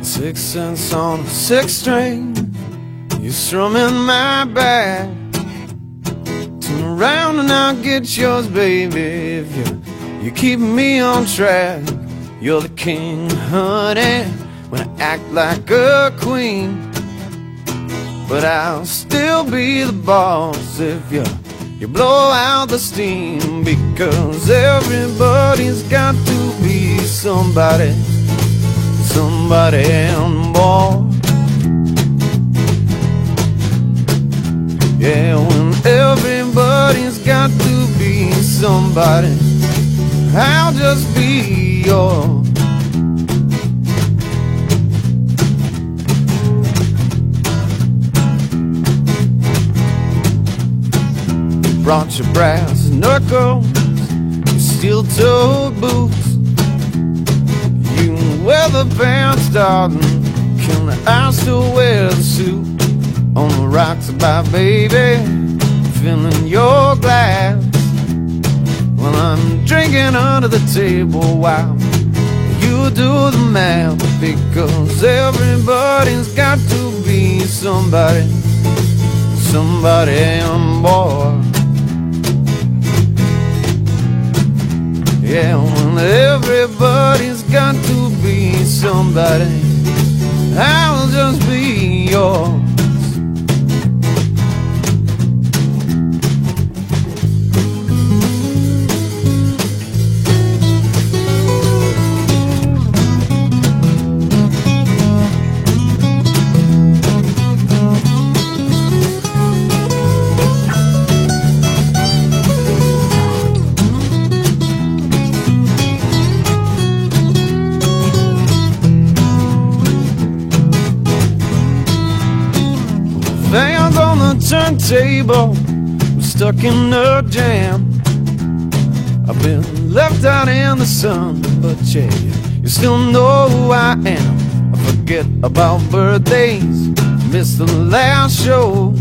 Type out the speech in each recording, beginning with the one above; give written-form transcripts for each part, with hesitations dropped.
Six cents on a six string, you strumming my back. Turn around and I'll get yours, baby, if you keep me on track. You're the king, honey, when I act like a queen. But I'll still be the boss if you blow out the steam. Because everybody's got to be somebody, somebody on board. Yeah, when everybody's got to be somebody, I'll just be yours. Brought your brass knuckles, your steel-toed boots. You can wear the pants, darling, can I still wear the suit? On the rocks by baby, filling your glass, while I'm drinking under the table while you do the math. Because everybody's got to be somebody, somebody on board. Yeah, when everybody's got to be somebody, I'll just be yours. Fans on the turntable, I'm stuck in a jam. I've been left out in the sun, but yeah, you still know who I am. I forget about birthdays, miss the last show.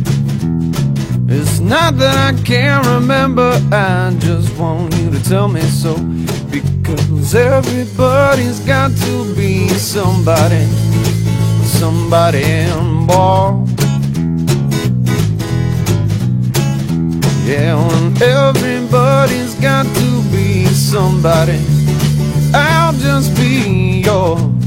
It's not that I can't remember, I just want you to tell me so. Because everybody's got to be somebody, somebody on board. Yeah, when everybody's got to be somebody, I'll just be yours.